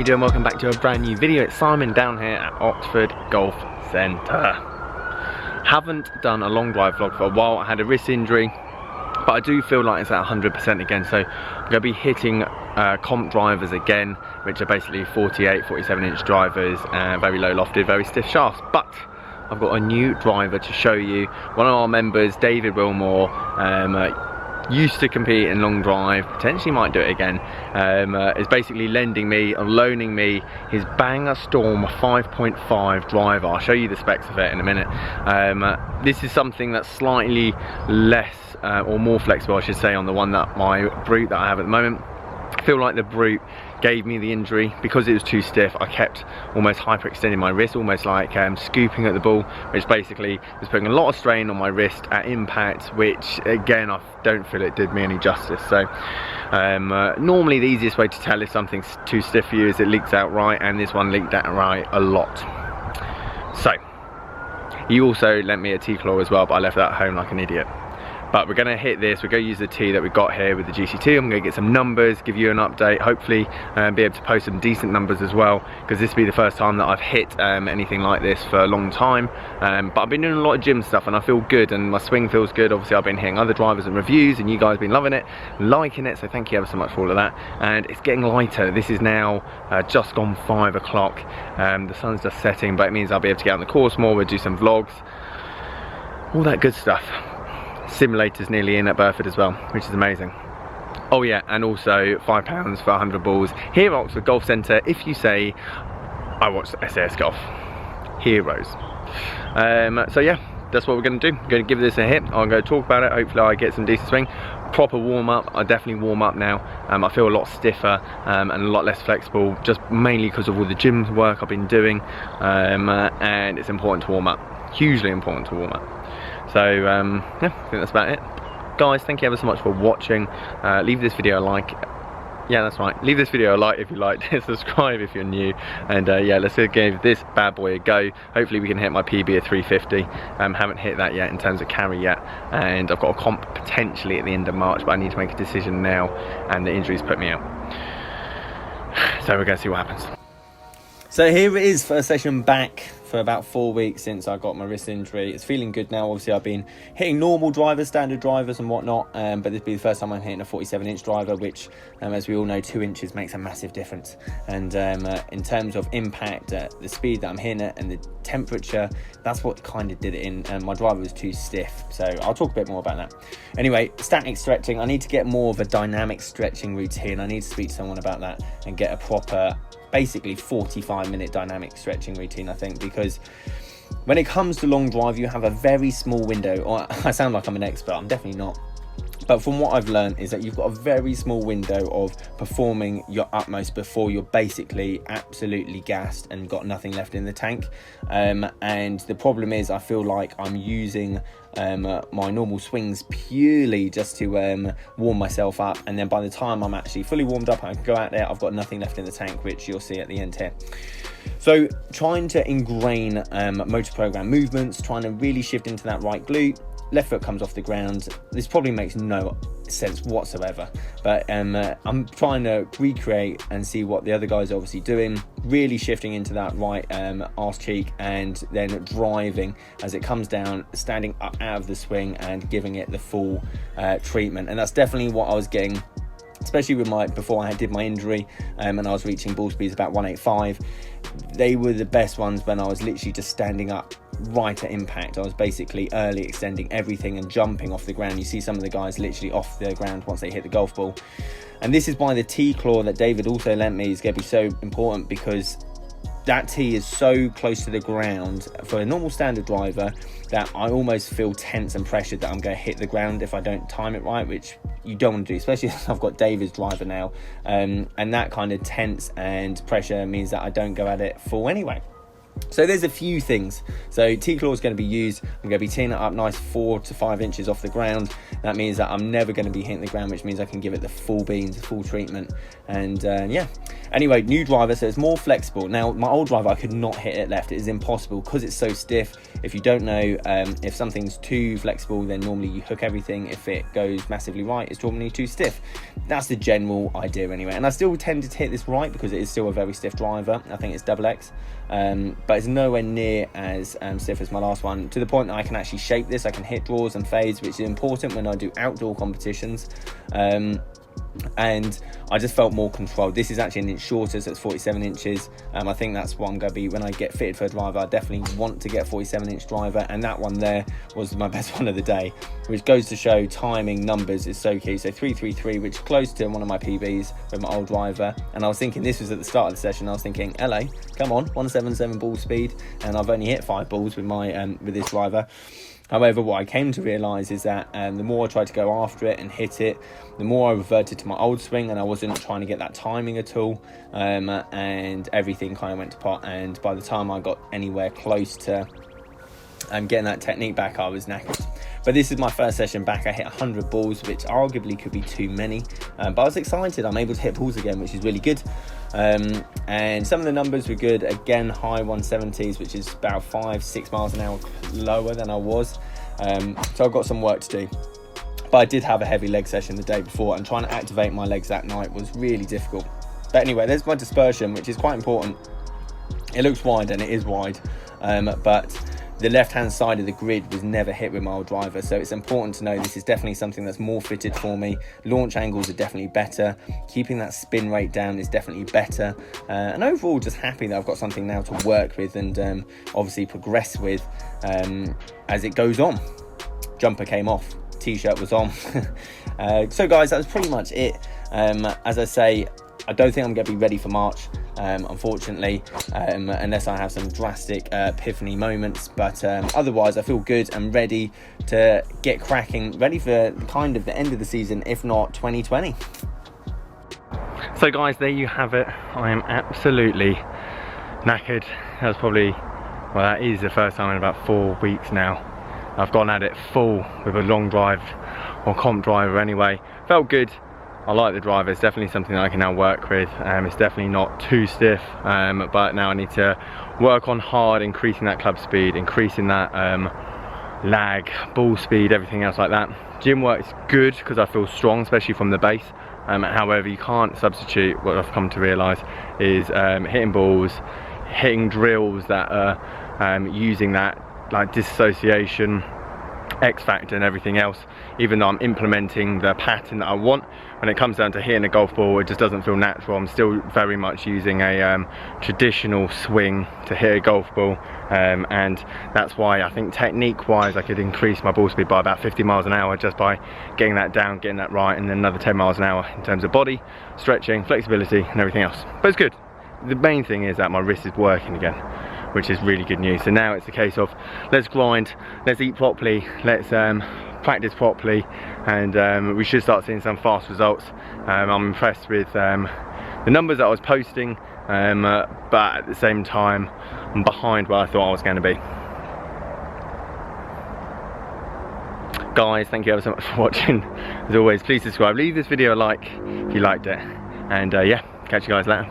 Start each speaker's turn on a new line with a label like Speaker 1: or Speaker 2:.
Speaker 1: you doing? Welcome back to a brand new video. It's Simon down here at Oxford Golf Centre. Haven't done a long drive vlog for a while. I had a wrist injury, but I do feel like it's at 100% again. So I'm going to be hitting comp drivers again, which are basically 48, 47 inch drivers, very low lofted, very stiff shafts. But I've got a new driver to show you. One of our members, David Wilmore, used to compete in long drive, potentially might do it again, is basically loaning me his Banger Storm 5.5 driver. I'll show you the specs of it in a minute. This is something that's slightly less or more flexible, I should say, on the one that my Brute that I have at the moment. I feel like the Brute gave me the injury because it was too stiff. I kept almost hyperextending my wrist, almost like scooping at the ball, which basically was putting a lot of strain on my wrist at impact, which again I don't feel it did me any justice. So normally the easiest way to tell if something's too stiff for you is it leaks out right, and this one leaked out right a lot. So he also lent me a T-claw as well, but I left that at home like an idiot. But we're going to hit this, we're going to use the tee that we got here with the GC2. I'm going to get some numbers, give you an update, hopefully be able to post some decent numbers as well, because this will be the first time that I've hit anything like this for a long time. But I've been doing a lot of gym stuff and I feel good, and my swing feels good. Obviously I've been hitting other drivers and reviews, and you guys have been loving it, liking it, so thank you ever so much for all of that. And it's getting lighter. This is now just gone 5 o'clock. The sun's just setting, but it means I'll be able to get on the course more, we'll do some vlogs, all that good stuff. Simulators nearly in at Burford as well, which is amazing. Oh yeah, and also £5 for 100 balls here at Oxford Golf Centre if you say I watched SAS Golf. Heroes. So yeah, that's what we're going to do. I'm going to give this a hit. I'm going to talk about it. Hopefully I get some decent swing. Proper warm up. I definitely warm up now. I feel a lot stiffer and a lot less flexible, just mainly because of all the gym work I've been doing, and it's important to warm up. Hugely important to warm up. So yeah, I think that's about it. Guys, thank you ever so much for watching. Leave this video a like. Yeah, that's right. Leave this video a like if you liked it. Subscribe if you're new. And yeah, let's give this bad boy a go. Hopefully we can hit my PB at 350. Haven't hit that yet in terms of carry yet. And I've got a comp potentially at the end of March, but I need to make a decision now. And the injuries put me out. So we're going to see what happens. So here it is, first session back for about 4 weeks since I got my wrist injury. It's feeling good now. Obviously I've been hitting normal drivers, standard drivers and whatnot, but this will be the first time I'm hitting a 47 inch driver, which as we all know, 2 inches makes a massive difference. And in terms of impact, the speed that I'm hitting it and the temperature, that's what kind of did it in, and my driver was too stiff. So I'll talk a bit more about that. Anyway, static stretching, I need to get more of a dynamic stretching routine. I need to speak to someone about that and get a proper, basically 45-minute dynamic stretching routine, I think, because when it comes to long drive, you have a very small window. Or I sound like I'm an expert, I'm definitely not. But from what I've learned is that you've got a very small window of performing your utmost before you're basically absolutely gassed and got nothing left in the tank. And the problem is I feel like I'm using my normal swings purely just to warm myself up, and then by the time I'm actually fully warmed up, I can go out there, I've got nothing left in the tank, which you'll see at the end here. So trying to ingrain motor program movements, trying to really shift into that right glute. Left foot comes off the ground. This probably makes no sense whatsoever, but I'm trying to recreate and see what the other guys are obviously doing, really shifting into that right arse cheek, and then driving as it comes down, standing up out of the swing and giving it the full treatment. And that's definitely what I was getting, especially with before I did my injury, and I was reaching ball speeds about 185. They were the best ones when I was literally just standing up right at impact. I was basically early extending everything and jumping off the ground. You see some of the guys literally off the ground once they hit the golf ball. And this is why the T-claw that David also lent me is going to be so important, because that tee is so close to the ground for a normal standard driver that I almost feel tense and pressured that I'm going to hit the ground if I don't time it right, which you don't want to do, especially if I've got David's driver now. And that kind of tense and pressure means that I don't go at it full anyway. So there's a few things. So T-claw is going to be used. I'm going to be teeing it up nice 4 to 5 inches off the ground. That means that I'm never going to be hitting the ground, which means I can give it the full beans, the full treatment. And yeah. Anyway, new driver, so it's more flexible. Now, my old driver, I could not hit it left. It is impossible because it's so stiff. If you don't know, if something's too flexible, then normally you hook everything. If it goes massively right, it's normally too stiff. That's the general idea anyway. And I still tended to hit this right because it is still a very stiff driver. I think it's XX. But it's nowhere near as stiff as my last one, to the point that I can actually shape this. I can hit draws and fades, which is important when I do outdoor competitions. And I just felt more controlled. This is actually an inch shorter, so it's 47 inches. I think that's what I'm going to be when I get fitted for a driver. I definitely want to get a 47-inch driver, and that one there was my best one of the day, which goes to show timing numbers is so key. So 333, which is close to one of my PBs with my old driver. And I was thinking, this was at the start of the session, I was thinking, LA, come on, 177 ball speed, and I've only hit 5 balls with my with this driver. However, what I came to realise is that the more I tried to go after it and hit it, the more I reverted to my old swing, and I wasn't trying to get that timing at all, and everything kind of went to pot. And by the time I got anywhere close to getting that technique back, I was knackered. But this is my first session back. I hit 100 balls, which arguably could be too many, but I was excited. I'm able to hit balls again, which is really good. And some of the numbers were good. Again, high 170s, which is about 5-6 miles an hour lower than I was. So I've got some work to do. But I did have a heavy leg session the day before, and trying to activate my legs that night was really difficult. But anyway, there's my dispersion, which is quite important. It looks wide, and it is wide, but the left-hand side of the grid was never hit with my old driver, so it's important to know this is definitely something that's more fitted for me. Launch angles are definitely better. Keeping that spin rate down is definitely better. And overall, just happy that I've got something now to work with and obviously progress with as it goes on. Jumper came off, t-shirt was on. So guys, that was pretty much it. As I say, I don't think I'm going to be ready for March, unfortunately, unless I have some drastic epiphany moments. But otherwise, I feel good and ready to get cracking, ready for kind of the end of the season, if not 2020. So guys, there you have it. I am absolutely knackered. That's probably, well, that is the first time in about 4 weeks now I've gone at it full with a long drive or comp driver anyway. Felt good. I like the driver. It's definitely something that I can now work with. It's definitely not too stiff, but now I need to work on hard, increasing that club speed, increasing that lag, ball speed, everything else like that. Gym work is good because I feel strong, especially from the base. However, you can't substitute, what I've come to realise, is hitting balls, hitting drills that are using that like dissociation, X factor and everything else. Even though I'm implementing the pattern that I want, when it comes down to hitting a golf ball, it just doesn't feel natural. I'm still very much using a traditional swing to hit a golf ball, and that's why I think technique wise I could increase my ball speed by about 50 miles an hour just by getting that down, getting that right, and then another 10 miles an hour in terms of body, stretching, flexibility and everything else. But it's good. The main thing is that my wrist is working again, which is really good news. So now it's a case of let's grind, let's eat properly, let's practice properly, and we should start seeing some fast results. I'm impressed with the numbers that I was posting, but at the same time I'm behind where I thought I was going to be. Guys, thank you ever so much for watching. As always, please subscribe, leave this video a like if you liked it, and yeah, catch you guys later.